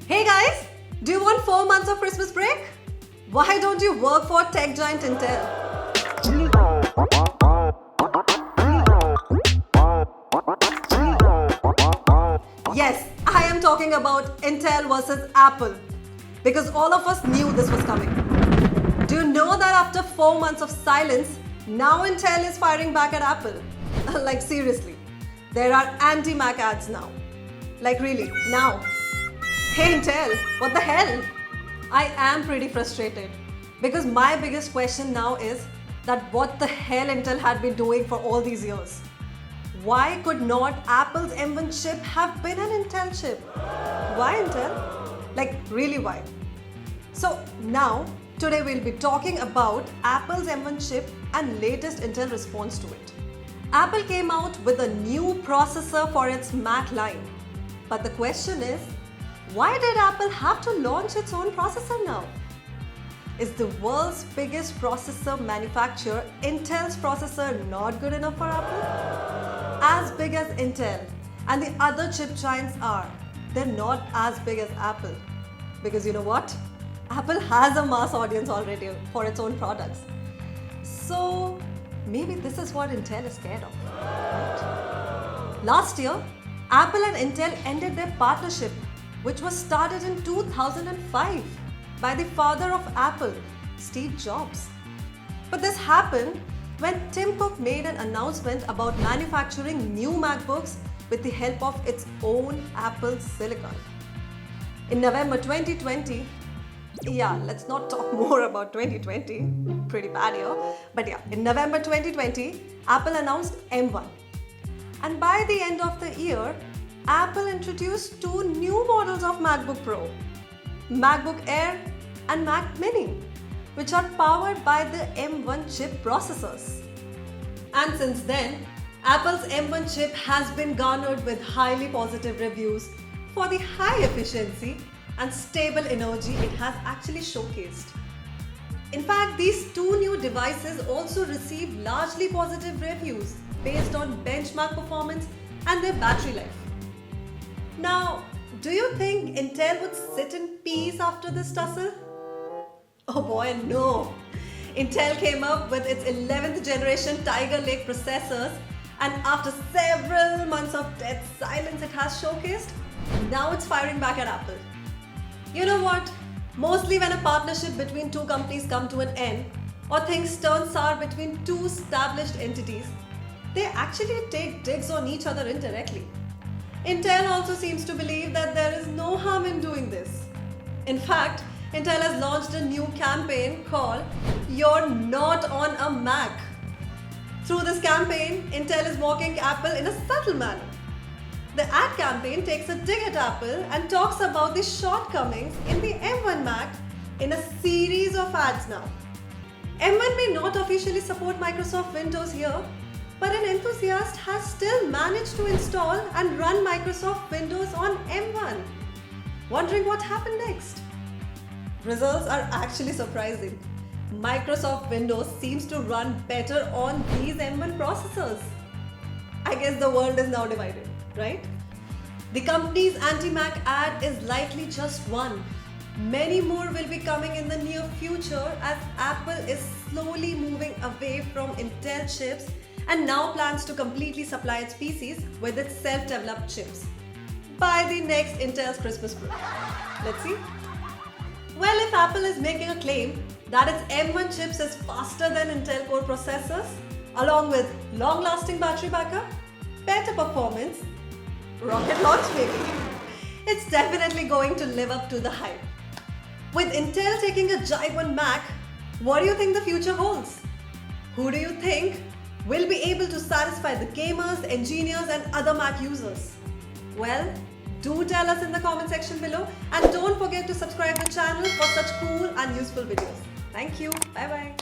Hey guys, do you want 4 months of Christmas break? Why don't you work for tech giant Intel? Yes, I am talking about Intel versus Apple because all of us knew this was coming. Do you know that after 4 months of silence, now Intel is firing back at Apple? Like seriously, there are anti-Mac ads now. Like really, now. Hey Intel, what the hell? I am pretty frustrated because my biggest question now is that what the hell Intel had been doing for all these years? Why could not Apple's M1 chip have been an Intel chip? Why Intel? Like really why? So now, today we'll be talking about Apple's M1 chip and latest Intel response to it. Apple came out with a new processor for its Mac line. But the question is, why did Apple have to launch its own processor now? Is the world's biggest processor manufacturer, Intel's processor, not good enough for Apple? As big as Intel and the other chip giants are, they're not as big as Apple. Because you know what? Apple has a mass audience already for its own products. So maybe this is what Intel is scared of. Right? Last year, Apple and Intel ended their partnership, which was started in 2005 by the father of Apple, Steve Jobs. But this happened when Tim Cook made an announcement about manufacturing new MacBooks with the help of its own Apple silicon. In November 2020, let's not talk more about 2020, pretty bad year, but in November 2020, Apple announced M1. And by the end of the year, Apple introduced 2 new models of MacBook Pro, MacBook Air and Mac Mini, which are powered by the M1 chip processors. And since then, Apple's M1 chip has been garnered with highly positive reviews for the high efficiency and stable energy it has actually showcased. In fact, these 2 new devices also received largely positive reviews based on benchmark performance and their battery life. Now, do you think Intel would sit in peace after this tussle? Oh boy, no! Intel came up with its 11th generation Tiger Lake processors, and after several months of dead silence it has showcased, now it's firing back at Apple. You know what? Mostly when a partnership between 2 companies come to an end, or things turn sour between 2 established entities, they actually take digs on each other indirectly. Intel also seems to believe that there is no harm in doing this. In fact, Intel has launched a new campaign called You're Not on a Mac. Through this campaign, Intel is mocking Apple in a subtle manner. The ad campaign takes a dig at Apple and talks about the shortcomings in the M1 Mac in a series of ads now. M1 may not officially support Microsoft Windows here, but an enthusiast has still managed to install and run Microsoft Windows on M1. Wondering what happened next? Results are actually surprising. Microsoft Windows seems to run better on these M1 processors. I guess the world is now divided, right? The company's anti-Mac ad is likely just one. Many more will be coming in the near future as Apple is slowly moving away from Intel chips and now plans to completely supply its PCs with its self-developed chips by the next Intel's Christmas break. Let's see. Well, if Apple is making a claim that its M1 chips is faster than Intel Core processors, along with long-lasting battery backup, better performance, rocket launch maybe, it's definitely going to live up to the hype. With Intel taking a jibe on Mac, what do you think the future holds? Who do you think will be able to satisfy the gamers, engineers and other Mac users? Well, do tell us in the comment section below and don't forget to subscribe to the channel for such cool and useful videos. Thank you. Bye bye.